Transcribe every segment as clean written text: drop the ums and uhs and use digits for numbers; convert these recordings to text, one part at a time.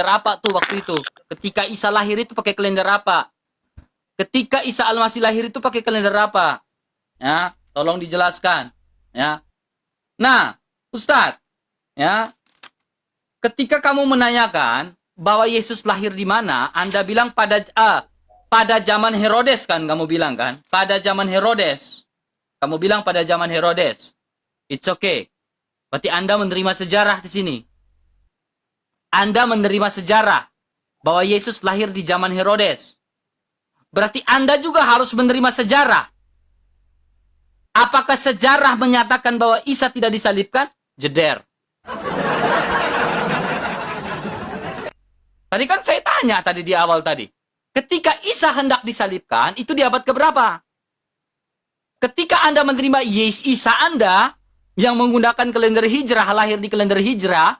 apa tuh waktu itu? Ketika Isa lahir itu pakai kalender apa? Ketika Isa Al-Masih lahir itu pakai kalender apa? Ya, tolong dijelaskan. Ya. Nah, Ustadz, ya, ketika kamu menanyakan bahwa Yesus lahir di mana, Anda bilang pada zaman Herodes kan, kamu bilang kan? Pada zaman Herodes. Kamu bilang pada zaman Herodes. It's okay. Berarti Anda menerima sejarah di sini. Anda menerima sejarah bahwa Yesus lahir di zaman Herodes. Berarti Anda juga harus menerima sejarah. Apakah sejarah menyatakan bahwa Isa tidak disalibkan? Jeder. Tadi kan saya tanya tadi di awal tadi. Ketika Isa hendak disalibkan, itu di abad keberapa? Ketika Anda menerima Isa Anda, yang menggunakan kalender hijrah, lahir di kalender hijrah,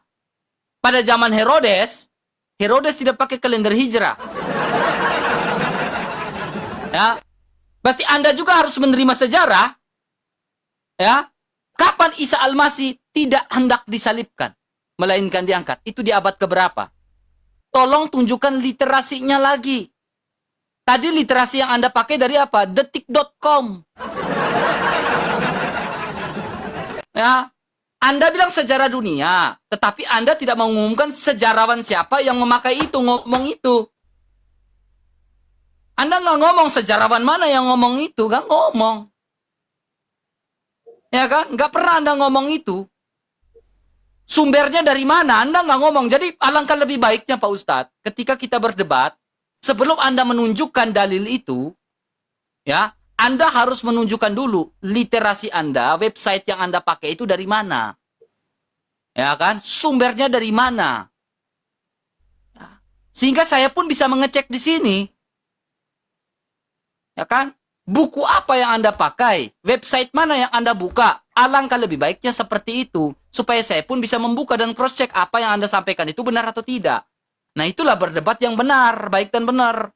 pada zaman Herodes, Herodes tidak pakai kalender hijrah. Ya. Berarti Anda juga harus menerima sejarah. Ya. Kapan Isa Al-Masih tidak hendak disalibkan, melainkan diangkat? Itu di abad keberapa? Tolong tunjukkan literasinya lagi. Tadi literasi yang Anda pakai dari apa? Detik.com. Ya. Anda bilang sejarah dunia, tetapi Anda tidak mengumumkan sejarawan siapa yang memakai itu, ngomong itu. Anda nggak ngomong sejarawan mana yang ngomong itu, nggak ngomong. Ya kan? Nggak pernah Anda ngomong itu. Sumbernya dari mana? Anda nggak ngomong. Jadi alangkah lebih baiknya Pak Ustadz, ketika kita berdebat, sebelum Anda menunjukkan dalil itu, ya, Anda harus menunjukkan dulu literasi Anda, website yang Anda pakai itu dari mana. Ya kan? Sumbernya dari mana. Ya. Sehingga saya pun bisa mengecek di sini. Ya kan? Buku apa yang Anda pakai? Website mana yang Anda buka? Alangkah lebih baiknya seperti itu. Supaya saya pun bisa membuka dan cross-check apa yang Anda sampaikan itu benar atau tidak. Nah itulah berdebat yang benar, baik dan benar.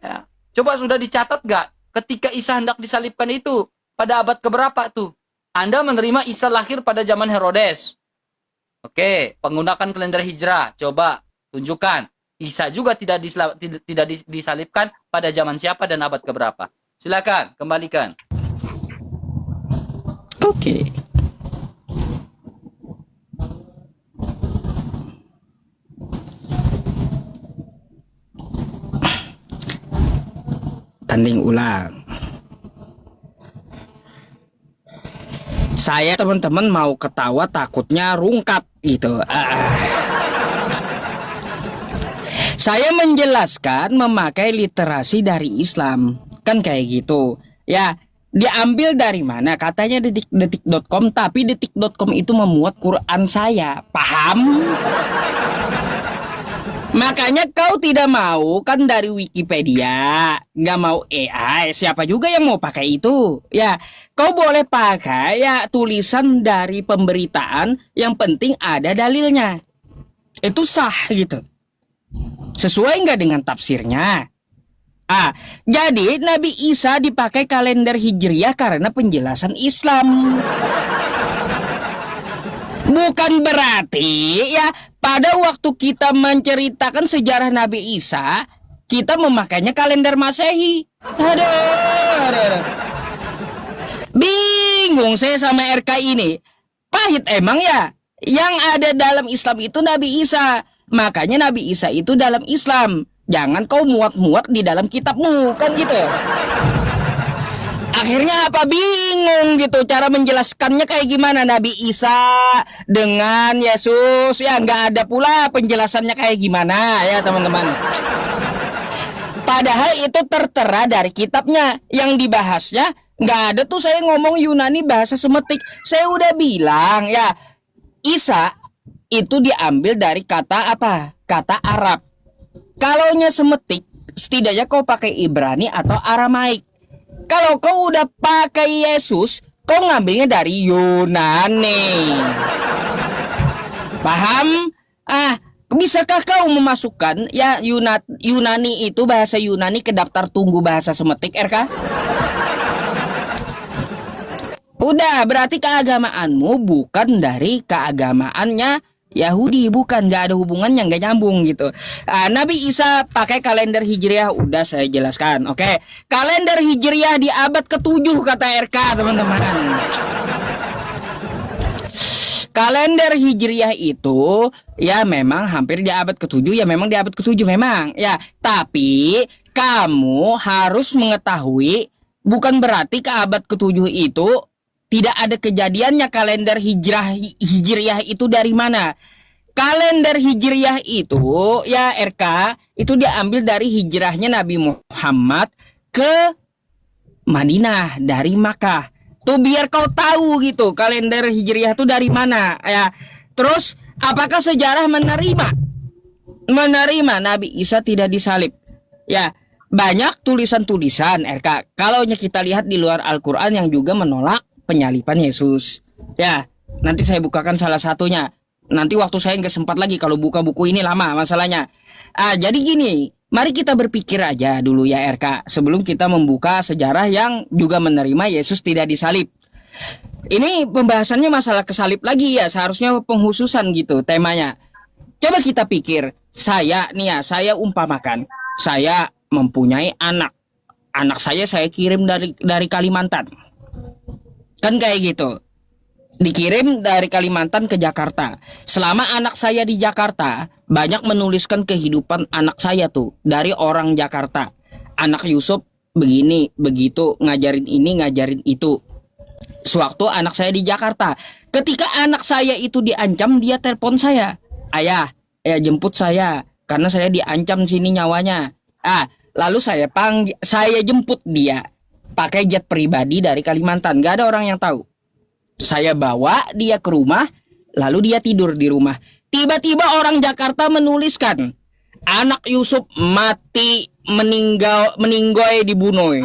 Ya. Coba sudah dicatat gak? Ketika Isa hendak disalibkan itu, pada abad keberapa tuh? Anda menerima Isa lahir pada zaman Herodes. Oke, menggunakan kalender hijrah. Coba tunjukkan. Isa juga tidak disalibkan pada zaman siapa dan abad keberapa? Silakan, kembalikan. Oke. Tanding ulang. Saya teman-teman mau ketawa takutnya rungkat gitu. Saya menjelaskan memakai literasi dari Islam. Kan kayak gitu. Ya, diambil dari mana? Katanya detik.com, tapi detik.com itu memuat Quran saya. Paham? Makanya kau tidak mau kan dari Wikipedia, nggak mau AI, siapa juga yang mau pakai itu? Ya, kau boleh pakai ya tulisan dari pemberitaan, yang penting ada dalilnya. Itu sah gitu. Sesuai nggak dengan tafsirnya? Jadi Nabi Isa dipakai kalender Hijriah karena penjelasan Islam. Bukan berarti ya pada waktu kita menceritakan sejarah Nabi Isa, kita memakainya kalender Masehi. Aduh. Bingung saya sama RK ini. Pahit emang ya. Yang ada dalam Islam itu Nabi Isa. Makanya Nabi Isa itu dalam Islam. Jangan kau muat-muat di dalam kitabmu, kan gitu. Akhirnya apa, bingung gitu cara menjelaskannya kayak gimana Nabi Isa dengan Yesus, ya nggak ada pula penjelasannya kayak gimana ya teman-teman. Padahal itu tertera dari kitabnya, yang dibahasnya nggak ada tuh. Saya ngomong Yunani bahasa Semetik, saya udah bilang ya Isa itu diambil dari kata apa? Kata Arab. Kalaunya Semetik, setidaknya kau pakai Ibrani atau Aramaik. Kalau kau udah pakai Yesus, kau ngambilnya dari Yunani. Paham? Bisakah kau memasukkan ya Yunani itu, bahasa Yunani, ke daftar tunggu bahasa Semetik, RK? Udah, berarti keagamaanmu bukan dari keagamaannya Yahudi, bukan, nggak ada hubungannya, nggak nyambung gitu. Nabi Isa pakai kalender Hijriah, udah saya jelaskan. Oke, kalender Hijriah di abad ke-7 kata RK, teman-teman. Kalender Hijriah itu ya memang hampir di abad ke-7, ya memang di abad ke-7 memang. Ya, tapi kamu harus mengetahui bukan berarti ke abad ke-7 itu tidak ada kejadiannya kalender Hijriah itu dari mana? Kalender Hijriah itu ya RK itu diambil dari hijrahnya Nabi Muhammad ke Madinah dari Makkah. Tuh biar kau tahu gitu kalender Hijriah itu dari mana ya. Terus apakah sejarah menerima Nabi Isa tidak disalib? Ya, banyak tulisan-tulisan RK. Kalau kita lihat di luar Al-Qur'an yang juga menolak penyaliban Yesus. Ya, nanti saya bukakan salah satunya. Nanti waktu saya nggak sempat lagi kalau buka buku ini lama masalahnya. Jadi gini, mari kita berpikir aja dulu ya RK sebelum kita membuka sejarah yang juga menerima Yesus tidak disalib. Ini pembahasannya masalah kesalib lagi ya, seharusnya penghususan gitu temanya. Coba kita pikir, saya nih ya, saya umpamakan, saya mempunyai anak. Anak saya kirim dari Kalimantan. Kan kayak gitu. Dikirim dari Kalimantan ke Jakarta. Selama anak saya di Jakarta, banyak menuliskan kehidupan anak saya tuh dari orang Jakarta. Anak Yusuf begini, begitu, ngajarin ini, ngajarin itu. Sewaktu anak saya di Jakarta, ketika anak saya itu diancam, dia telepon saya. Ayah, jemput saya karena saya diancam sini nyawanya. Lalu saya jemput dia pakai jet pribadi dari Kalimantan. Gak ada orang yang tahu. Saya bawa dia ke rumah, lalu dia tidur di rumah. Tiba-tiba orang Jakarta menuliskan, anak Yusuf mati, meninggoy dibunuh.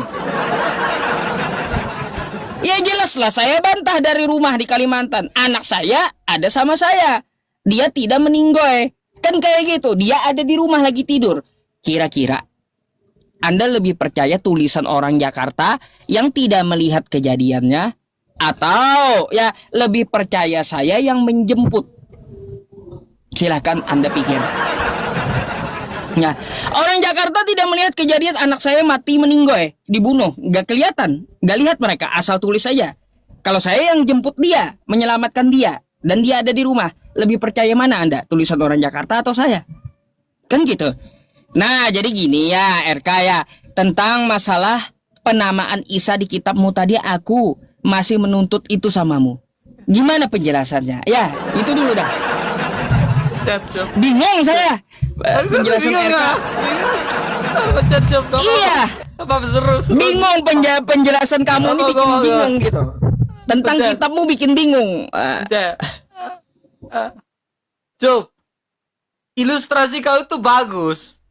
Ya jelaslah saya bantah dari rumah di Kalimantan. Anak saya ada sama saya. Dia tidak meninggoy. Kan kayak gitu, dia ada di rumah lagi tidur. Kira-kira Anda lebih percaya tulisan orang Jakarta yang tidak melihat kejadiannya, atau ya lebih percaya saya yang menjemput? Silahkan Anda pikir. Nah, orang Jakarta tidak melihat kejadian anak saya mati meninggoy, dibunuh, gak kelihatan, gak lihat mereka, asal tulis saja. Kalau saya yang jemput dia, menyelamatkan dia, dan dia ada di rumah, lebih percaya mana Anda, tulisan orang Jakarta atau saya? Kan gitu. Nah, jadi gini ya RK ya, tentang masalah penamaan Isa di kitabmu tadi aku masih menuntut itu samamu. Gimana penjelasannya? Ya, itu dulu dah. Bingung saya. Penjelasan RK. Iya. Bingung penjelasan kamu ini bikin bingung gitu. Tentang kitabmu bikin bingung. Job, ilustrasi kau itu bagus.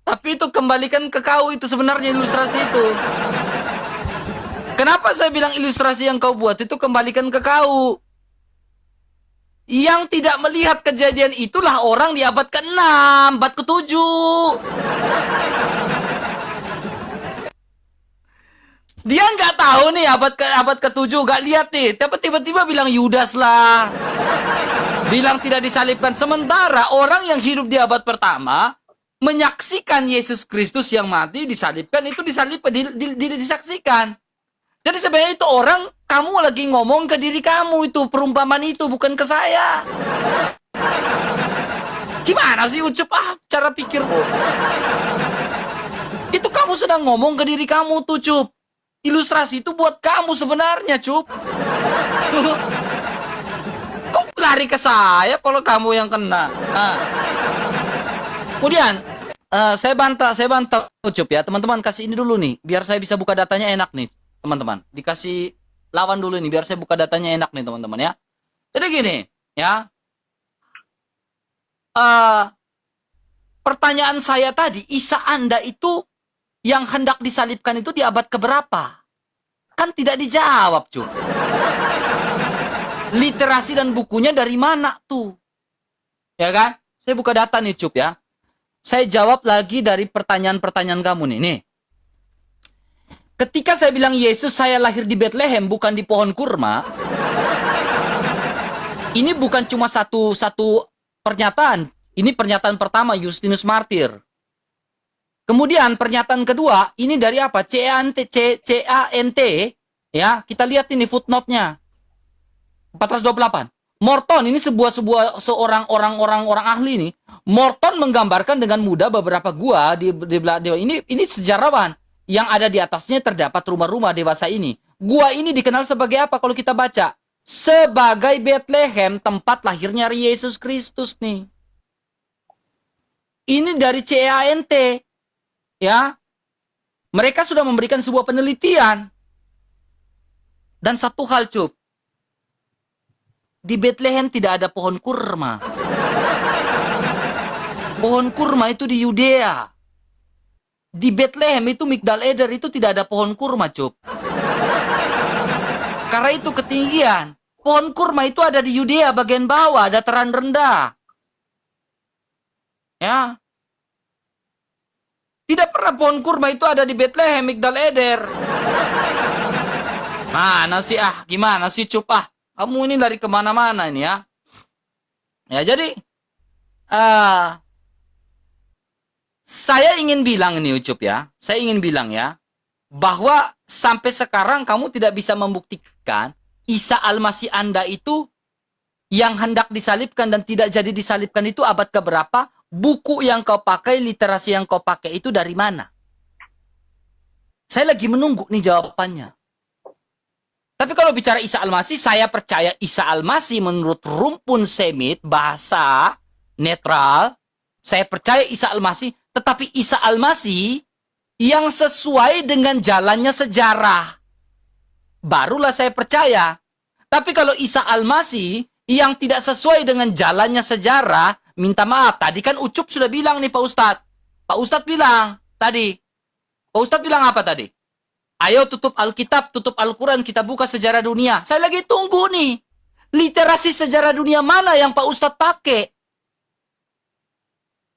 Tapi itu kembalikan ke kau itu sebenarnya ilustrasi itu. Kenapa saya bilang ilustrasi yang kau buat itu kembalikan ke kau? Yang tidak melihat kejadian itulah orang di abad ke-6, abad ke-7. Dia nggak tahu nih abad ke-7, nggak lihat nih. Tapi tiba-tiba bilang Yudas lah. Bilang tidak disalibkan. Sementara orang yang hidup di abad pertama menyaksikan Yesus Kristus yang mati disalibkan, itu disaksikan. Jadi sebenarnya itu orang, kamu lagi ngomong ke diri kamu itu, perumpamaan itu, bukan ke saya. Gimana sih Ucup? Cara pikirmu. Itu kamu sedang ngomong ke diri kamu tuh, Cup. Ilustrasi itu buat kamu sebenarnya, Cup. Kok lari ke saya kalau kamu yang kena? Kemudian, saya bantah Ucup ya. Teman-teman kasih ini dulu nih, biar saya bisa buka datanya enak nih. Teman-teman, dikasih lawan dulu nih biar saya buka datanya enak nih teman-teman ya. Jadi gini ya, pertanyaan saya tadi, Isa Anda itu yang hendak disalibkan itu di abad keberapa? Kan tidak dijawab cuy. Literasi dan bukunya dari mana tuh? Ya kan? Saya buka data nih Cup ya. Saya jawab lagi dari pertanyaan-pertanyaan kamu nih. Ketika saya bilang Yesus saya lahir di Bethlehem bukan di pohon kurma, Ini bukan cuma satu pernyataan. Ini pernyataan pertama Justinus Martir. Kemudian pernyataan kedua, ini dari apa? CANT, ya. Kita lihat ini footnote-nya. 428. Morton ini seorang orang ahli nih. Morton menggambarkan dengan mudah beberapa gua di ini sejarawan yang ada di atasnya terdapat rumah-rumah dewasa ini. Gua ini dikenal sebagai apa kalau kita baca? Sebagai Bethlehem, tempat lahirnya Yesus Kristus nih. Ini dari CANT. Ya. Mereka sudah memberikan sebuah penelitian. Dan satu hal, Cup. Di Bethlehem tidak ada pohon kurma. Pohon kurma itu di Yudea. Di Bethlehem itu Migdal Eder itu tidak ada pohon kurma, Cup. Karena itu ketinggian. Pohon kurma itu ada di Yudea bagian bawah, dataran rendah. Ya. Tidak pernah pohon kurma itu ada di Bethlehem, Migdal Eder. Mana sih gimana sih, Cup Kamu ini dari kemana-mana ini ya. Ya jadi saya ingin bilang ini Ucup ya. Saya ingin bilang ya. Bahwa sampai sekarang kamu tidak bisa membuktikan Isa Al-Masih Anda itu yang hendak disalibkan dan tidak jadi disalibkan itu abad keberapa? Buku yang kau pakai, literasi yang kau pakai itu dari mana? Saya lagi menunggu nih jawabannya. Tapi kalau bicara Isa Al-Masih, saya percaya Isa Al-Masih menurut rumpun semit, bahasa netral, saya percaya Isa Al-Masih, tetapi Isa Al-Masih yang sesuai dengan jalannya sejarah. Barulah saya percaya. Tapi kalau Isa Al-Masih yang tidak sesuai dengan jalannya sejarah, minta maaf. Tadi kan Ucup sudah bilang nih Pak Ustadz. Pak Ustadz bilang tadi. Pak Ustadz bilang apa tadi? Ayo tutup Alkitab, tutup Al-Quran, kita buka sejarah dunia. Saya lagi tunggu nih. Literasi sejarah dunia mana yang Pak Ustadz pakai?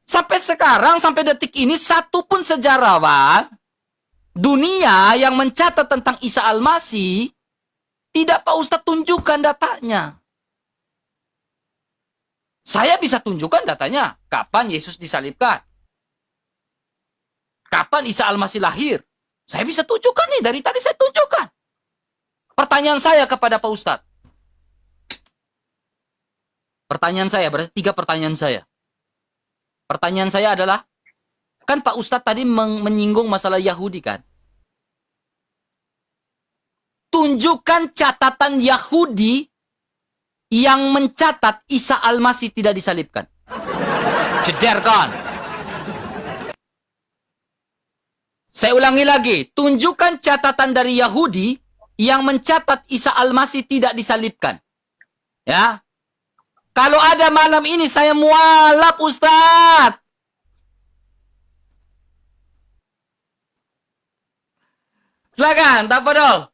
Sampai sekarang, sampai detik ini, satu pun sejarawan dunia yang mencatat tentang Isa Al-Masih, tidak Pak Ustadz tunjukkan datanya. Saya bisa tunjukkan datanya. Kapan Yesus disalibkan? Kapan Isa Al-Masih lahir? Saya bisa tunjukkan nih, dari tadi saya tunjukkan. Pertanyaan saya kepada Pak Ustadz. Pertanyaan saya, berarti 3 pertanyaan saya. Pertanyaan saya adalah, kan Pak Ustadz tadi menyinggung masalah Yahudi kan? Tunjukkan catatan Yahudi yang mencatat Isa Al-Masih tidak disalibkan. Cederkan. Saya ulangi lagi, tunjukkan catatan dari Yahudi yang mencatat Isa Al-Masih tidak disalibkan. Ya. Kalau ada malam ini saya mualaf, Ustadz. Silakan, Tafadol.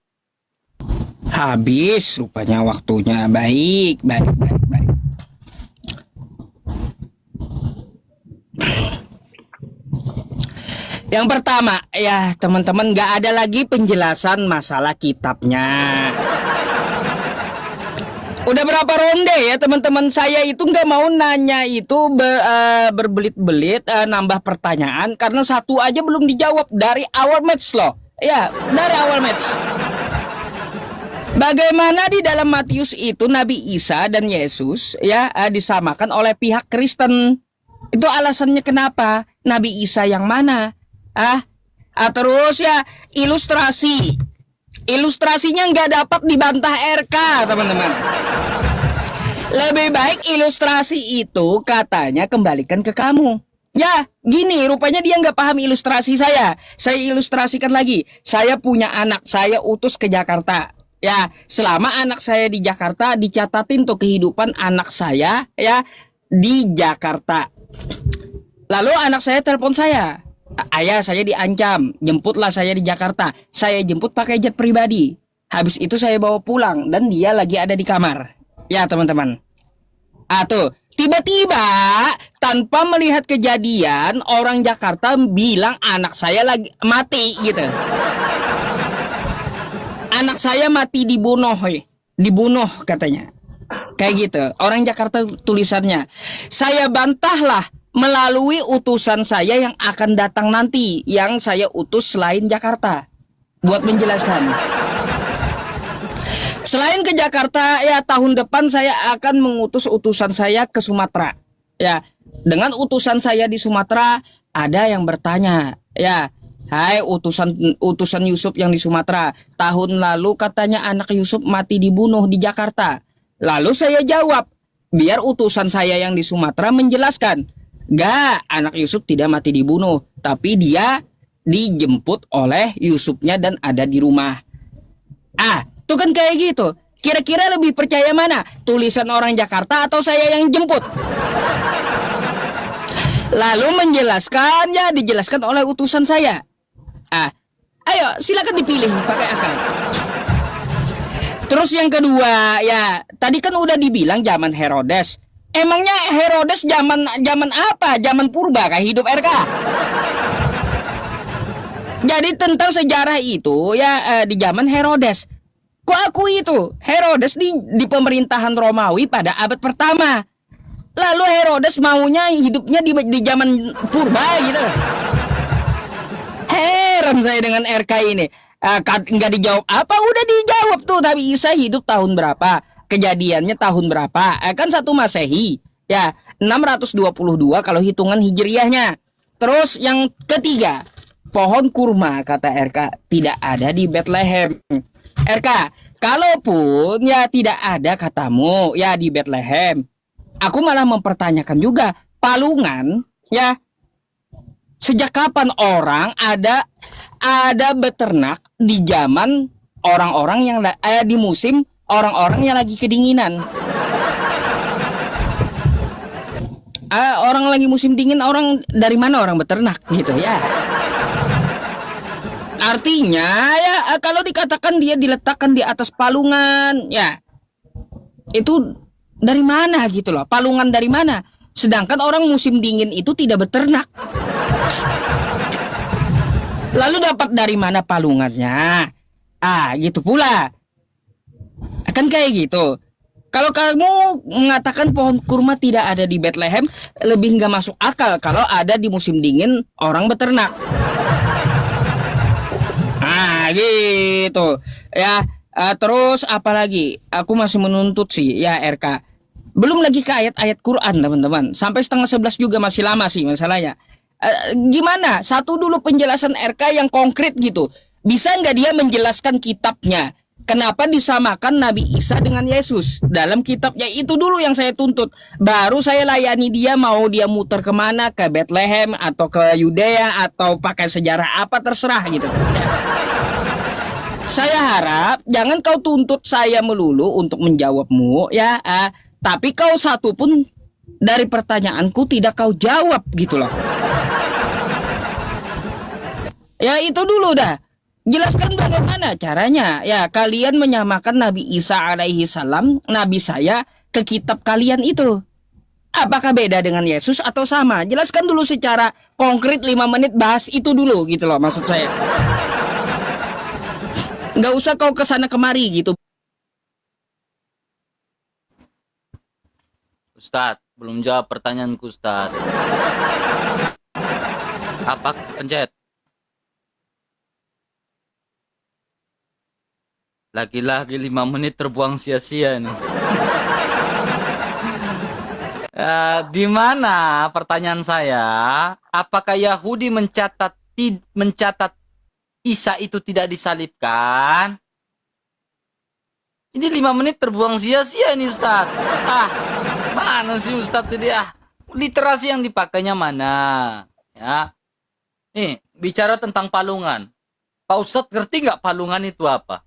Habis rupanya waktunya. Baik. Yang pertama, ya teman-teman, nggak ada lagi penjelasan masalah kitabnya. Udah berapa ronde ya teman-teman, saya itu nggak mau nanya itu berbelit-belit nambah pertanyaan karena satu aja belum dijawab dari awal match loh. Ya, dari awal match. Bagaimana di dalam Matius itu Nabi Isa dan Yesus ya disamakan oleh pihak Kristen? Itu alasannya kenapa? Nabi Isa yang mana? Terus ya ilustrasi. Ilustrasinya nggak dapat dibantah RK, teman-teman. Lebih baik ilustrasi itu katanya kembalikan ke kamu. Ya, gini, rupanya dia nggak paham ilustrasi saya. Saya ilustrasikan lagi. Saya punya anak, saya utus ke Jakarta. Ya, selama anak saya di Jakarta, dicatatin tuh kehidupan anak saya ya di Jakarta. Lalu anak saya telepon saya. Ayah, saya diancam, jemputlah saya di Jakarta. Saya jemput pakai jet pribadi. Habis itu saya bawa pulang dan dia lagi ada di kamar. Ya teman-teman. Tuh, tiba-tiba tanpa melihat kejadian, orang Jakarta bilang anak saya lagi mati gitu. Anak saya mati dibunuh katanya. Kayak gitu. Orang Jakarta tulisannya. Saya bantahlah melalui utusan saya yang akan datang nanti, yang saya utus selain Jakarta buat menjelaskan. Selain ke Jakarta, ya tahun depan saya akan mengutus utusan saya ke Sumatera. Ya, dengan utusan saya di Sumatera, ada yang bertanya, ya, hai utusan Yusuf yang di Sumatera, tahun lalu katanya anak Yusuf mati dibunuh di Jakarta. Lalu saya jawab, biar utusan saya yang di Sumatera menjelaskan. Gak, anak Yusuf tidak mati dibunuh, tapi dia dijemput oleh Yusufnya dan ada di rumah. Ah, tuh kan kayak gitu. Kira-kira lebih percaya mana? Tulisan orang Jakarta atau saya yang jemput? Lalu menjelaskan, ya dijelaskan oleh utusan saya. Ah, ayo silakan dipilih pakai akal. Terus yang kedua, ya tadi kan udah dibilang zaman Herodes. Emangnya Herodes zaman apa? Zaman purba kah hidup RK? Jadi tentang sejarah itu ya di zaman Herodes. Kok aku itu Herodes di pemerintahan Romawi pada abad pertama. Lalu Herodes maunya hidupnya di zaman purba gitu. Heran saya dengan RK ini. Nggak dijawab apa, udah dijawab tuh. Nabi Isa hidup tahun berapa? Kejadiannya tahun berapa? Kan 1 Masehi. Ya, 622 kalau hitungan hijriahnya. Terus yang ketiga, pohon kurma kata RK tidak ada di Bethlehem. RK, kalaupun ya tidak ada katamu ya di Bethlehem, aku malah mempertanyakan juga Palungan ya. Sejak kapan orang ada beternak di zaman orang-orang yang di musim orang-orang yang lagi kedinginan? Orang lagi musim dingin, orang dari mana orang beternak gitu ya? Artinya ya kalau dikatakan dia diletakkan di atas palungan, ya itu dari mana gitu loh? Palungan dari mana? Sedangkan orang musim dingin itu tidak beternak. Lalu dapat dari mana palungannya? Gitu pula. Akan kayak gitu. Kalau kamu mengatakan pohon kurma tidak ada di Bethlehem, lebih nggak masuk akal kalau ada di musim dingin orang beternak. Gitu ya. Terus apalagi aku masih menuntut sih ya RK. Belum lagi ke ayat-ayat Quran teman-teman. Sampai 10:30 juga masih lama sih masalahnya. Gimana? Satu dulu penjelasan RK yang konkret gitu. Bisa nggak dia menjelaskan kitabnya? Kenapa disamakan Nabi Isa dengan Yesus? Dalam kitabnya itu dulu yang saya tuntut. Baru saya layani dia, mau dia muter kemana, ke Bethlehem atau ke Yudea atau pakai sejarah apa terserah gitu. Saya harap jangan kau tuntut saya melulu untuk menjawabmu ya. Tapi kau satu pun dari pertanyaanku tidak kau jawab gitu loh. Ya itu dulu dah. Jelaskan bagaimana caranya. Ya kalian menyamakan Nabi Isa alaihi salam, Nabi saya, ke kitab kalian itu. Apakah beda dengan Yesus atau sama? Jelaskan dulu secara konkret 5 menit, bahas itu dulu gitu loh maksud saya. Nggak usah kau kesana kemari gitu. Ustadz, belum jawab pertanyaanku Ustadz. Apa pencet? Lagi-lagi 5 menit terbuang sia-sia nih. Di mana pertanyaan saya? Apakah Yahudi mencatat Isa itu tidak disalibkan? Ini 5 menit terbuang sia-sia ini Ustaz. Mana sih Ustaz tadi literasi yang dipakainya mana? Ya. Nih, bicara tentang palungan. Pak Ustadz ngerti nggak palungan itu apa?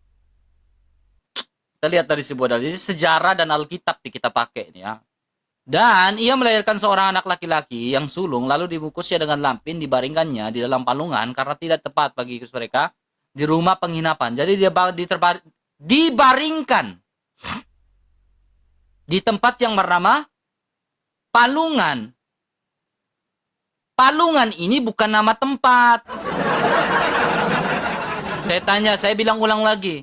Kita lihat dari sebuah dalil sejarah dan Alkitab kita pakai nih ya. Dan ia melahirkan seorang anak laki-laki yang sulung, lalu dibungkusnya dengan lampin, dibaringkannya di dalam palungan karena tidak tepat bagi mereka di rumah penginapan. Jadi dia dibaringkan di tempat yang bernama palungan. Palungan ini bukan nama tempat. Saya tanya, saya bilang ulang lagi.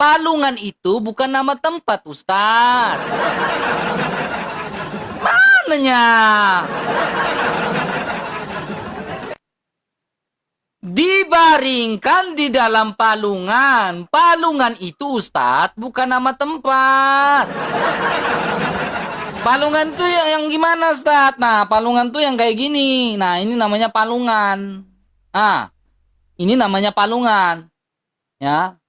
Palungan itu bukan nama tempat, Ustaz. Mananya? Dibaringkan di dalam palungan. Palungan itu, Ustaz, bukan nama tempat. Palungan itu yang gimana, Ustaz? Nah, palungan tuh yang kayak gini. Nah, ini namanya palungan. Ah, ini namanya palungan. Ya.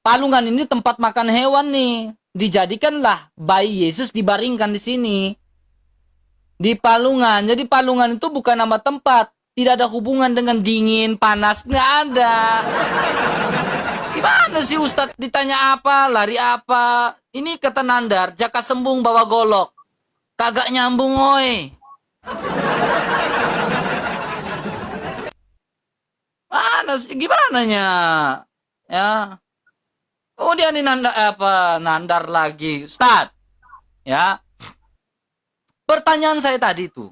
Palungan ini tempat makan hewan nih. Dijadikanlah bayi Yesus dibaringkan di sini. Di palungan. Jadi palungan itu bukan nama tempat. Tidak ada hubungan dengan dingin, panas. Nggak ada. Gimana sih Ustadz ditanya apa, lari apa? Ini kata Nandar, jaka sembung bawa golok. Kagak nyambung, oi. Mana sih, gimana nya? Ya. Kemudian ini Nandar lagi. Ustadz. Ya. Pertanyaan saya tadi tuh.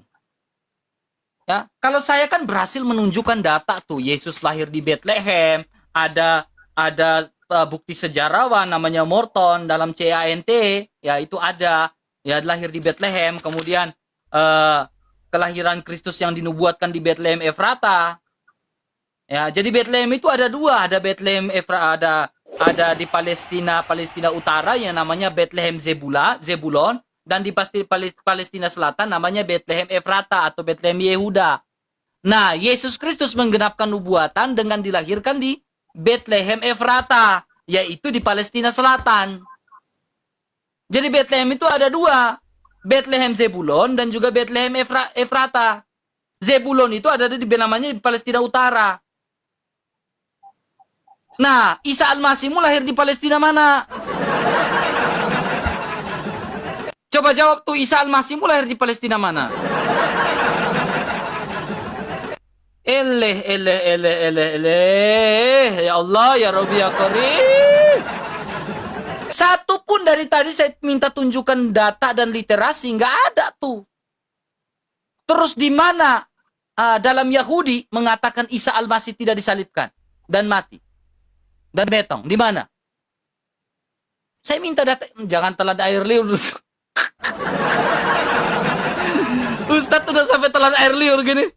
Ya, kalau saya kan berhasil menunjukkan data tuh Yesus lahir di Bethlehem, ada bukti sejarawan namanya Morton dalam CANT, ya itu ada, ya lahir di Bethlehem, kemudian kelahiran Kristus yang dinubuatkan di Bethlehem Efrata. Ya, jadi Bethlehem itu ada dua, ada Bethlehem ada di Palestina Utara yang namanya Bethlehem Zebulon. Dan di Palestina Selatan namanya Bethlehem Efrata atau Bethlehem Yehuda. Nah, Yesus Kristus menggenapkan nubuatan dengan dilahirkan di Bethlehem Efrata, yaitu di Palestina Selatan. Jadi Bethlehem itu ada dua, Bethlehem Zebulon dan juga Bethlehem Efrata. Zebulon itu ada di namanya di Palestina Utara. Nah, Isa Al-Masihmu lahir di Palestina mana? Coba jawab tuh, Isa Al-Masihmu lahir di Palestina mana? Eleh. Ya Allah, ya Rabbi, ya Karim. Satu pun dari tadi saya minta tunjukkan data dan literasi, nggak ada tuh. Terus di mana dalam Yahudi mengatakan Isa Al-Masih tidak disalibkan dan mati dan betong? Di mana? Saya minta data, jangan telan air liur. Ustadz udah sampai telan air liur gini.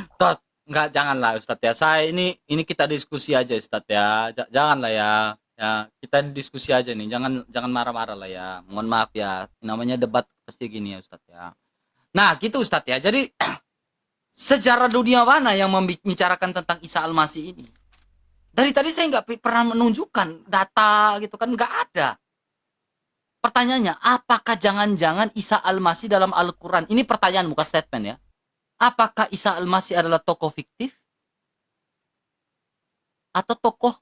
Ustadz, enggak, janganlah Ustadz ya. Saya ini kita diskusi aja Ustadz ya. Janganlah ya. Ya, kita diskusi aja nih. Jangan marah-marah lah ya. Mohon maaf ya. Namanya debat pasti gini ya Ustadz ya. Nah, gitu Ustadz ya. Jadi sejarah dunia mana yang membicarakan tentang Isa Al-Masih ini? Dari tadi saya nggak pernah menunjukkan data gitu kan, nggak ada. Pertanyaannya, apakah jangan-jangan Isa Al-Masih dalam Al-Quran? Ini pertanyaan bukan statement ya. Apakah Isa Al-Masih adalah tokoh fiktif? Atau tokoh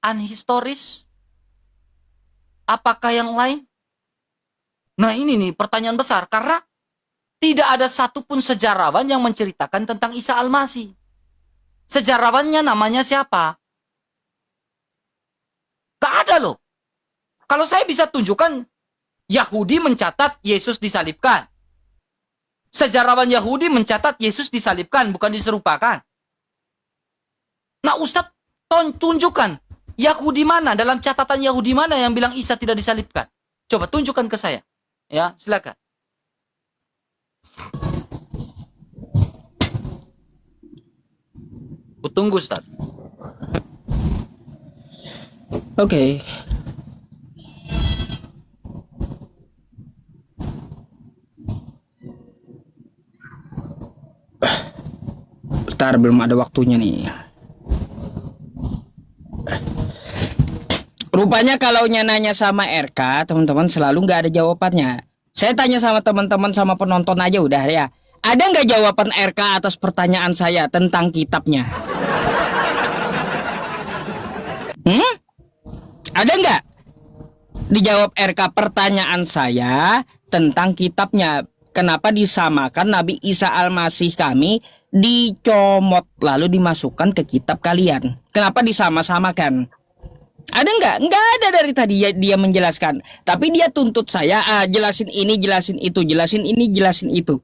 anhistoris? Apakah yang lain? Nah ini nih pertanyaan besar, karena tidak ada satupun sejarawan yang menceritakan tentang Isa Al-Masih. Sejarawannya namanya siapa? Gak ada loh. Kalau saya bisa tunjukkan, Yahudi mencatat Yesus disalibkan. Sejarawan Yahudi mencatat Yesus disalibkan, bukan diserupakan. Nah Ustadz, tunjukkan. Yahudi mana, dalam catatan Yahudi mana yang bilang Isa tidak disalibkan? Coba tunjukkan ke saya. Ya, silakan. Tunggu Ustaz. Oke. Bentar, belum ada waktunya nih. Rupanya kalau nanya sama RK, teman-teman selalu nggak ada jawabannya. Saya tanya sama teman-teman sama penonton aja udah ya. Ada nggak jawaban RK atas pertanyaan saya tentang kitabnya? Ada nggak? Dijawab RK pertanyaan saya tentang kitabnya. Kenapa disamakan Nabi Isa Al-Masih kami dicomot lalu dimasukkan ke kitab kalian? Kenapa disama-samakan? Ada nggak? Nggak ada dari tadi dia menjelaskan. Tapi dia tuntut saya jelasin ini, jelasin itu, jelasin ini, jelasin itu.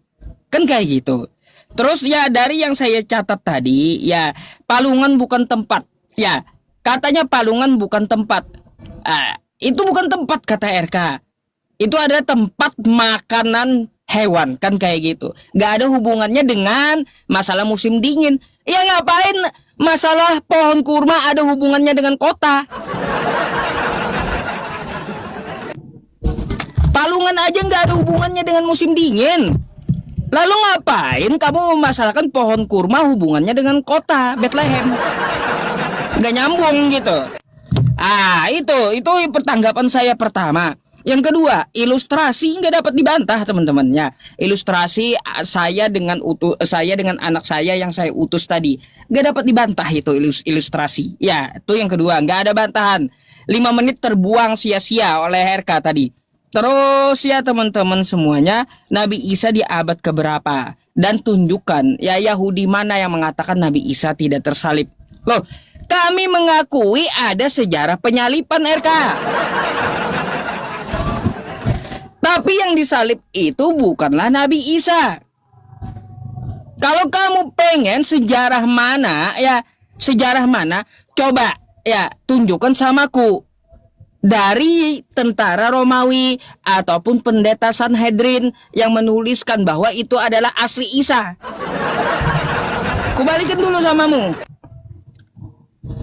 Kan kayak gitu. Terus ya dari yang saya catat tadi, ya Palungan bukan tempat. Ya, katanya Palungan bukan tempat. Itu bukan tempat kata RK. Itu adalah tempat makanan hewan kan kayak gitu. Gak ada hubungannya dengan masalah musim dingin. Ya ngapain masalah pohon kurma ada hubungannya dengan kota? Palungan aja nggak ada hubungannya dengan musim dingin. Lalu ngapain kamu memasalahkan pohon kurma hubungannya dengan kota Bethlehem? Gak nyambung gitu. Itu pertanggapan saya pertama. Yang kedua, ilustrasi nggak dapat dibantah teman-temannya. Ilustrasi saya dengan anak saya yang saya utus tadi nggak dapat dibantah itu ilustrasi. Ya, itu yang kedua, nggak ada bantahan. 5 menit terbuang sia-sia oleh RK tadi. Terus ya teman-teman semuanya, Nabi Isa di abad keberapa? Dan tunjukkan ya Yahudi mana yang mengatakan Nabi Isa tidak tersalib. Loh, kami mengakui ada sejarah penyalipan RK. Tapi yang disalib itu bukanlah Nabi Isa. Kalau kamu pengen sejarah mana, coba ya tunjukkan samaku. Dari tentara Romawi ataupun pendeta Sanhedrin yang menuliskan bahwa itu adalah asli Isa. Kubalikin dulu samamu.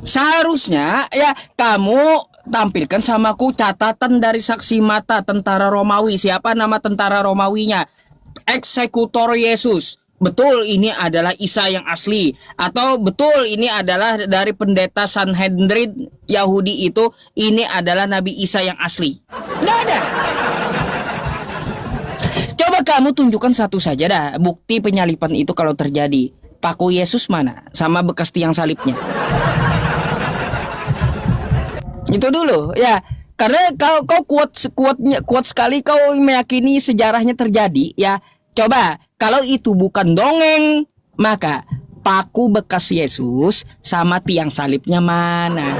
Seharusnya ya kamu tampilkan samaku catatan dari saksi mata tentara Romawi. Siapa nama tentara Romawinya? Eksekutor Yesus. Betul ini adalah Isa yang asli, atau betul ini adalah dari pendeta Sanhedrin Yahudi itu, ini adalah Nabi Isa yang asli. Nggak ada. Coba kamu tunjukkan satu saja dah bukti penyalipan itu kalau terjadi. Paku Yesus mana sama bekas tiang salibnya? Itu dulu ya. Karena kau kuat sekali kau meyakini sejarahnya terjadi ya. Coba kalau itu bukan dongeng, maka paku bekas Yesus sama tiang salibnya mana?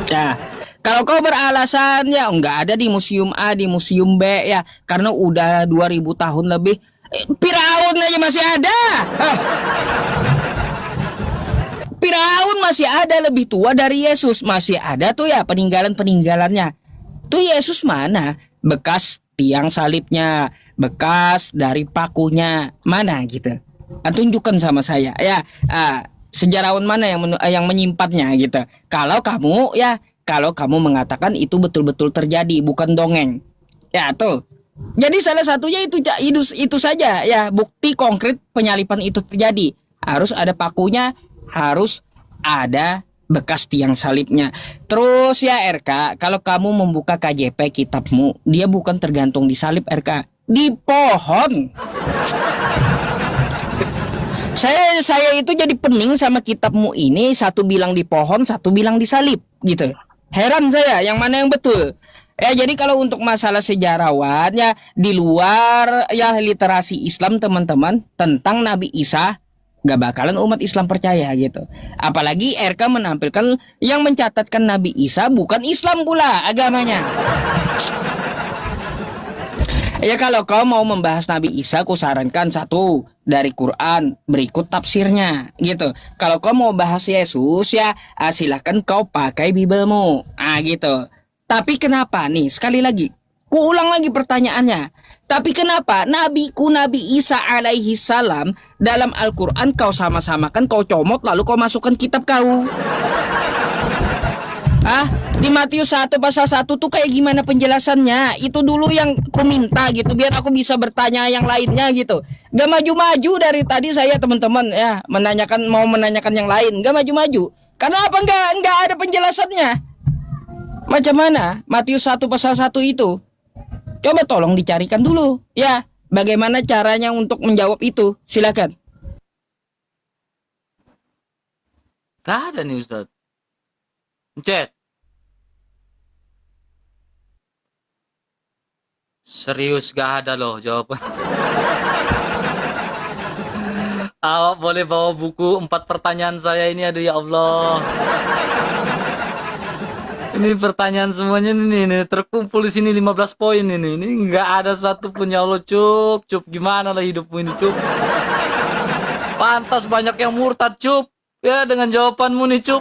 Nah, kalau kau beralasan ya nggak ada di museum A, di museum B ya, karena udah 2000 tahun lebih. Firaun aja masih ada. Firaun masih ada, lebih tua dari Yesus, masih ada tuh ya peninggalannya. Tuh Yesus mana? Bekas tiang salibnya, bekas dari pakunya mana gitu. Tunjukkan sama saya ya. Sejarawan mana yang menyimpannya gitu. Kalau kamu mengatakan itu betul-betul terjadi, bukan dongeng. Ya tuh. Jadi salah satunya itu saja ya, bukti konkret penyalipan itu terjadi. Harus ada pakunya, harus ada bekas tiang salibnya. Terus ya RK, kalau kamu membuka KJP kitabmu, dia bukan tergantung di salib RK, di pohon. Saya itu jadi pening sama kitabmu ini, satu bilang di pohon, satu bilang di salib gitu. Heran saya, yang mana yang betul? Ya jadi kalau untuk masalah sejarawan ya, di luar ya literasi Islam teman-teman tentang Nabi Isa, gak bakalan umat Islam percaya gitu. Apalagi RK menampilkan yang mencatatkan Nabi Isa bukan Islam pula agamanya. Ya kalau kau mau membahas Nabi Isa, ku sarankan satu dari Quran, berikut tafsirnya gitu. Kalau kau mau bahas Yesus ya silahkan kau pakai Bibelmu gitu. Tapi kenapa nih, sekali lagi ku ulang lagi pertanyaannya, tapi kenapa Nabi Isa alaihi salam dalam Al-Quran kau sama-samakan, kau comot lalu kau masukkan kitab kau? Di Matius 1 pasal 1 tuh kayak gimana penjelasannya? Itu dulu yang ku minta gitu, biar aku bisa bertanya yang lainnya gitu. Gak maju-maju dari tadi saya teman-teman ya mau menanyakan yang lain, gak maju-maju. Karena apa nggak ada penjelasannya? Macam mana Matius 1 pasal 1 itu? Coba tolong dicarikan dulu ya, bagaimana caranya untuk menjawab itu. Silakan. Gak ada nih Ustaz. Chat. Serius gak ada loh jawaban. Awak boleh bawa buku 4 pertanyaan saya ini, aduh ya Allah. Ini pertanyaan semuanya nih, terkumpul di sini 15 poin ini. Ini nggak ada satu pun, ya Allah, Cup. Cup, gimana lah hidupmu ini, Cup? Pantas banyak yang murtad, Cup. Ya, dengan jawabanmu nih, Cup.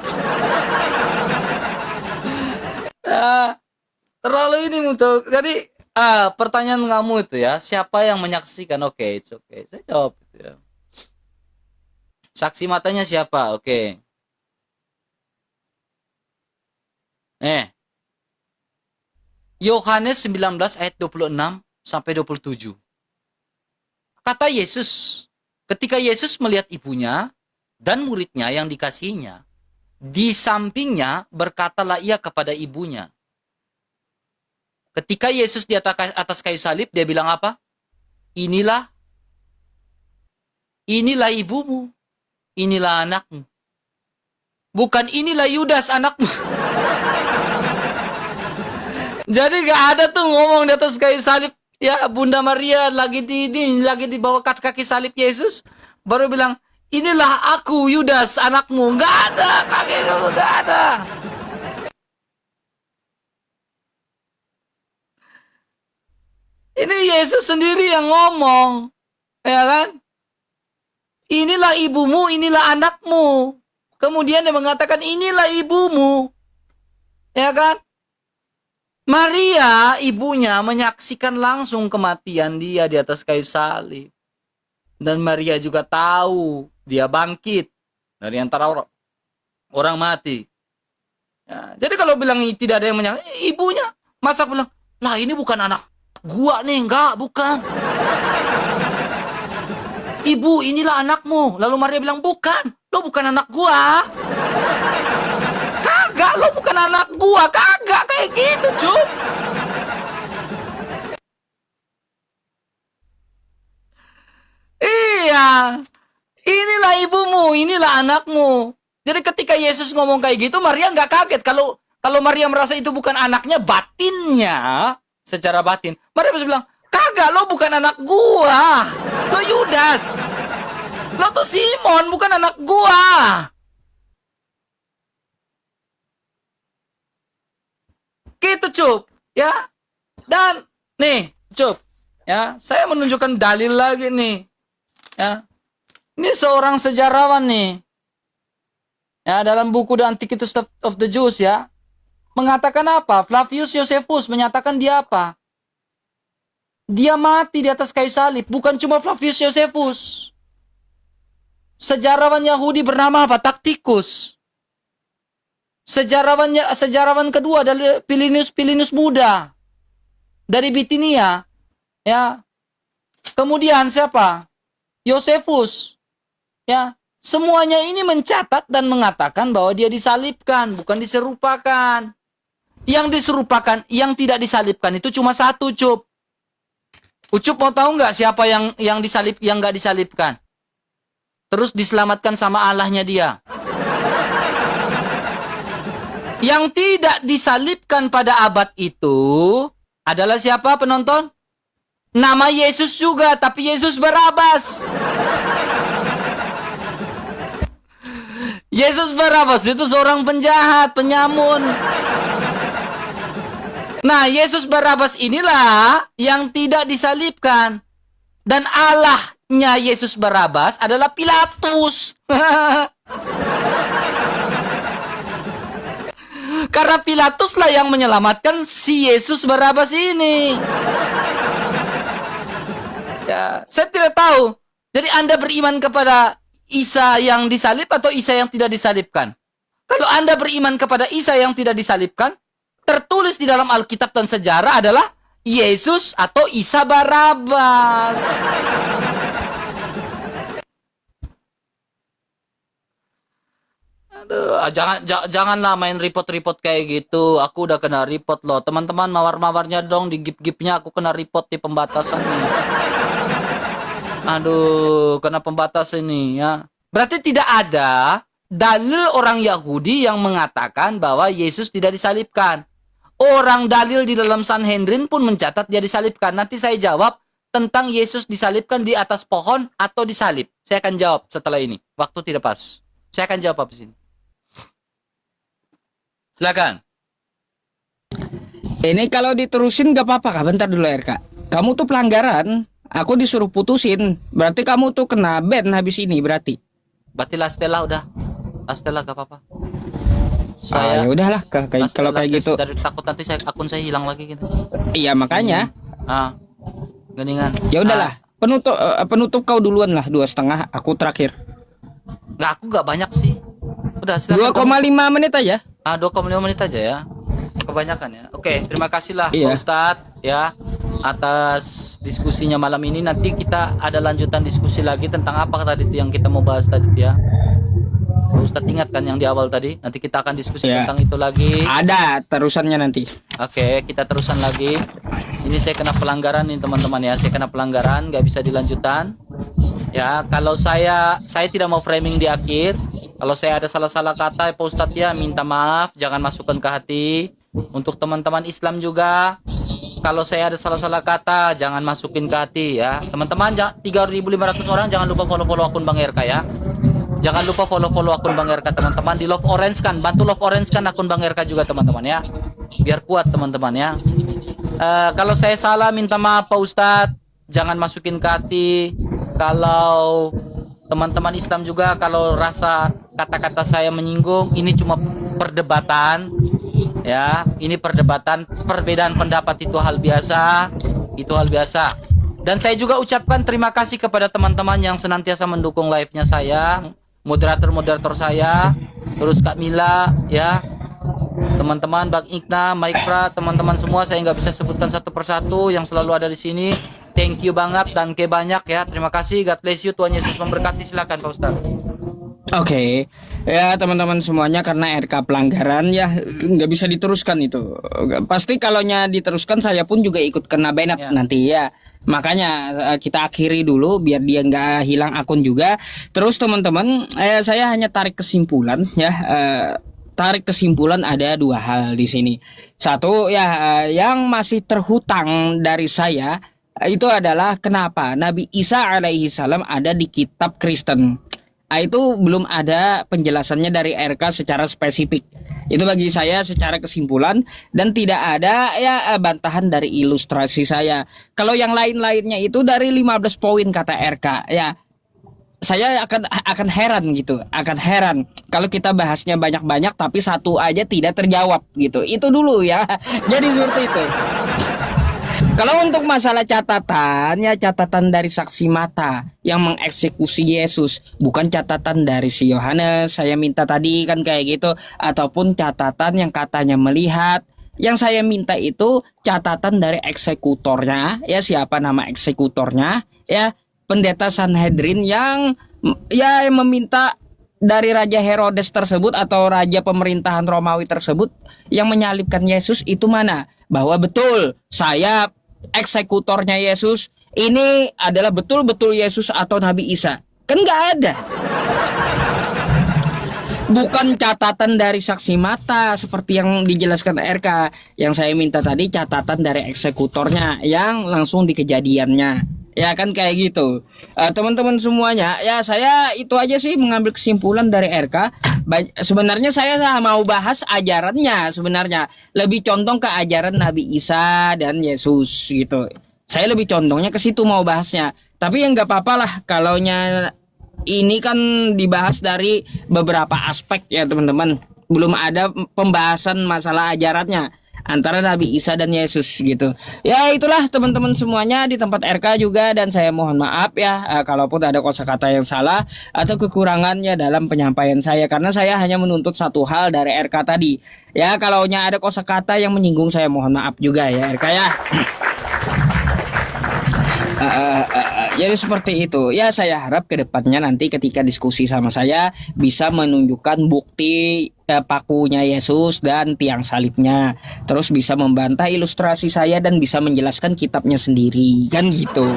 Ya, terlalu ini untuk. Jadi, pertanyaan kamu itu ya, siapa yang menyaksikan? Oke, it's okay. Saya jawab itu ya. Saksi matanya siapa? Oke. Yohanes 19 ayat 26 sampai 27. Kata Yesus, ketika Yesus melihat ibunya dan muridnya yang dikasihinya, di sampingnya berkatalah ia kepada ibunya. Ketika Yesus di atas kayu salib, dia bilang apa? Inilah ibumu, inilah anakmu. Bukan inilah Yudas anakmu. Jadi gak ada tuh ngomong di atas kayu salib, ya Bunda Maria lagi dibawa kaki salib Yesus, baru bilang, inilah aku Yudas anakmu. Gak ada, kakek kamu gak ada. Ini Yesus sendiri yang ngomong, ya kan? Inilah ibumu, inilah anakmu. Kemudian dia mengatakan, inilah ibumu, ya kan? Maria, ibunya, menyaksikan langsung kematian dia di atas kayu salib. Dan Maria juga tahu dia bangkit dari antara orang mati. Ya, jadi kalau bilang tidak ada yang menyaksikan, ibunya, masa bilang, lah ini bukan anak gua nih, enggak, bukan. Ibu, inilah anakmu. Lalu Maria bilang, bukan, lo bukan anak gua. Kagak, lo bukan anak gua. Kagak, kayak gitu, Cup. Iya, inilah ibumu, inilah anakmu. Jadi ketika Yesus ngomong kayak gitu, Maria nggak kaget. Kalau Maria merasa itu bukan anaknya, batinnya, secara batin, Maria bisa bilang, kagak, lo bukan anak gua. Lo Yudas. Lo tuh Simon, bukan anak gua. Gitu, Cup. Ya. Dan nih, Cup. Ya, saya menunjukkan dalil lagi nih. Ya. Ini seorang sejarawan nih. Ya, dalam buku The Antiquities of the Jews ya. Mengatakan apa? Flavius Josephus menyatakan dia apa? Dia mati di atas kayu salib. Bukan cuma Flavius Josephus. Sejarawan Yahudi bernama apa? Tacitus. Sejarawan kedua adalah Plinius Muda dari Bitinia. Ya. Kemudian siapa? Josephus. Ya. Semuanya ini mencatat dan mengatakan bahwa dia disalibkan, bukan diserupakan. Yang diserupakan, yang tidak disalibkan itu cuma satu, Cup. Ucup mau tahu nggak siapa yang disalib, yang nggak disalibkan? Terus diselamatkan sama Allahnya dia. Yang tidak disalibkan pada abad itu adalah siapa, penonton? Nama Yesus juga, tapi Yesus Barabas. Yesus Barabas itu seorang penjahat, penyamun. Nah, Yesus Barabas inilah yang tidak disalibkan. Dan Allahnya Yesus Barabas adalah Pilatus. Karena Pilatuslah yang menyelamatkan si Yesus Barabas ini. Ya, saya tidak tahu. Jadi Anda beriman kepada Isa yang disalib atau Isa yang tidak disalibkan? Kalau Anda beriman kepada Isa yang tidak disalibkan, tertulis di dalam Alkitab dan sejarah adalah Yesus atau Isa Barabas. Aduh, janganlah main report-report kayak gitu. Aku udah kena report loh. Teman-teman, mawar-mawarnya dong, di gip-gipnya aku kena report di pembatasan nih. Aduh, kena pembatas ini ya. Berarti tidak ada dalil orang Yahudi yang mengatakan bahwa Yesus tidak disalibkan. Orang dalil di dalam Sanhedrin pun mencatat dia disalibkan. Nanti saya jawab tentang Yesus disalibkan di atas pohon atau disalib. Saya akan jawab setelah ini. Waktu tidak pas. Saya akan jawab habis ini. Silakan. Ini kalau diterusin gak apa-apa kak. Bentar dulu RK. Kamu tuh pelanggaran. Aku disuruh putusin. Berarti kamu tuh kena ban habis ini berarti. Berarti Last Stella udah. Last Stella gak apa-apa. Ya udahlah kalau kayak gitu. Dari takut nanti akun saya hilang lagi gitu. Iya makanya. Geningan. Ya udahlah. Penutup kau duluan lah 2,5. Aku terakhir. Nggak, aku nggak banyak sih. Udah silakan. 2,5 menit aja. 2,5 menit aja ya. Kebanyakan ya. Oke, terima kasih lah Iya. Pak Ustadz ya atas diskusinya malam ini. Nanti kita ada lanjutan diskusi lagi tentang apa tadi itu yang kita mau bahas tadi ya. Pak Ustadz ingat kan yang di awal tadi? Nanti kita akan diskusi Iya. tentang itu lagi. Ada terusannya nanti. Oke, kita terusan lagi. Ini saya kena pelanggaran nih teman-teman ya. Saya kena pelanggaran, nggak bisa dilanjutan. Ya, kalau saya tidak mau framing di akhir. Kalau saya ada salah-salah kata, Pak Ustadz ya minta maaf, jangan masukkan ke hati. Untuk teman-teman Islam juga, kalau saya ada salah-salah kata, jangan masukin ke hati ya. Teman-teman, 3.500 orang jangan lupa follow akun Bang RK ya. Jangan lupa follow akun Bang RK teman-teman. Di love orange kan, bantu love orange kan akun Bang RK juga teman-teman ya. Biar kuat teman-teman ya. Kalau saya salah minta maaf Pak Ustadz, jangan masukin ke hati. Kalau teman-teman Islam juga kalau rasa kata-kata saya menyinggung, ini cuma perdebatan ya, ini perdebatan, perbedaan pendapat itu hal biasa, dan saya juga ucapkan terima kasih kepada teman-teman yang senantiasa mendukung live-nya saya, moderator saya, terus Kak Mila ya, teman-teman Bang Ikna, Mike Pra, teman-teman semua saya nggak bisa sebutkan satu persatu yang selalu ada di sini. Thank you banget dan ke banyak ya. Terima kasih. God bless you. Tuhan Yesus memberkati. Silakan Pak Ustaz. Oke. Ya teman-teman semuanya, karena RK pelanggaran ya nggak bisa diteruskan itu. Pasti kalaunya diteruskan saya pun juga ikut kena banned Ya. nanti ya. Makanya kita akhiri dulu biar dia nggak hilang akun juga. Terus teman-teman, saya hanya tarik kesimpulan ya. Tarik kesimpulan ada 2 hal di sini. Satu ya, yang masih terhutang dari saya itu adalah kenapa Nabi Isa alaihi salam ada di kitab Kristen. Itu belum ada penjelasannya dari RK secara spesifik. Itu bagi saya secara kesimpulan, dan tidak ada ya bantahan dari ilustrasi saya. Kalau yang lain-lainnya itu dari 15 poin kata RK ya. Saya akan heran gitu, akan heran kalau kita bahasnya banyak-banyak tapi satu aja tidak terjawab gitu. Itu dulu ya. Jadi seperti itu. Kalau untuk masalah catatan, ya catatan dari saksi mata yang mengeksekusi Yesus, bukan catatan dari si Yohanes. Saya minta tadi kan kayak gitu, ataupun catatan yang katanya melihat. Yang saya minta itu catatan dari eksekutornya, ya siapa nama eksekutornya, ya pendeta Sanhedrin yang meminta dari Raja Herodes tersebut atau raja pemerintahan Romawi tersebut yang menyalibkan Yesus itu mana? Bahwa betul saya eksekutornya Yesus ini adalah betul-betul Yesus atau Nabi Isa. Kan nggak ada. Bukan catatan dari saksi mata seperti yang dijelaskan RK. Yang saya minta tadi catatan dari eksekutornya yang langsung di kejadiannya. Ya kan kayak gitu. Teman-teman semuanya, ya saya itu aja sih mengambil kesimpulan dari RK. Sebenarnya saya mau bahas ajarannya sebenarnya. Lebih condong ke ajaran Nabi Isa dan Yesus gitu. Saya lebih condongnya ke situ mau bahasnya. Tapi yang nggak apa-apa lah kalaunya ini kan dibahas dari beberapa aspek ya teman-teman. Belum ada pembahasan masalah ajarannya antara Nabi Isa dan Yesus gitu. Ya itulah teman-teman semuanya di tempat RK juga, dan saya mohon maaf ya kalaupun ada kosakata yang salah atau kekurangannya dalam penyampaian saya, karena saya hanya menuntut satu hal dari RK tadi. Ya kalaunya ada kosakata yang menyinggung saya mohon maaf juga ya RK ya. Jadi seperti itu. Ya saya harap kedepannya nanti ketika diskusi sama saya bisa menunjukkan bukti pakunya Yesus dan tiang salibnya. Terus bisa membantah ilustrasi saya dan bisa menjelaskan kitabnya sendiri. Kan gitu.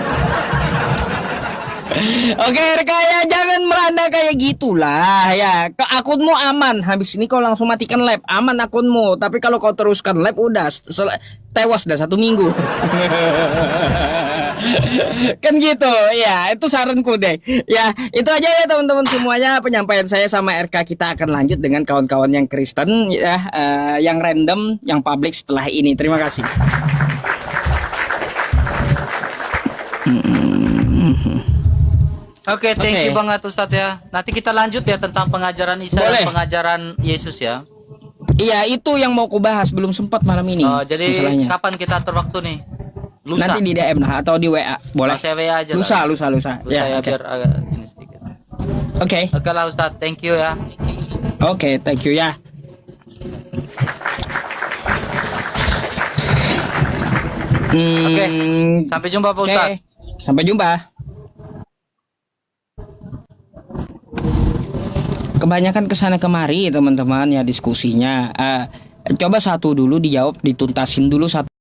Oke RK ya, jangan meranda kayak gitulah ya. Akunmu aman. Habis ini kau langsung matikan lab. Aman akunmu. Tapi kalau kau teruskan lab udah tewas dah 1 minggu. Kan gitu ya, itu saranku deh ya. Itu aja ya teman-teman semuanya penyampaian saya sama RK. Kita akan lanjut dengan kawan-kawan yang Kristen ya, yang random, yang publik setelah ini. Terima kasih. Oke, thank Oke. you banget Ustadz ya. Nanti kita lanjut ya tentang pengajaran Isa Boleh. dan pengajaran Yesus ya. Iya, itu yang mau kubahas, belum sempat malam ini Jadi masalahnya. kapan kita atur waktu nih? Lusa. Nanti di DM lah atau di WA boleh. Saya WA aja lah. Lusa. Lusa ya, oke. biar agak ini sedikit. Oke. Oke lah Ustadz, thank you ya. Oke, thank you ya. Oke, sampai jumpa Pak Oke. Ustadz. Sampai jumpa. Kebanyakan kesana kemari teman-teman ya diskusinya. Coba satu dulu dijawab, dituntasin dulu satu.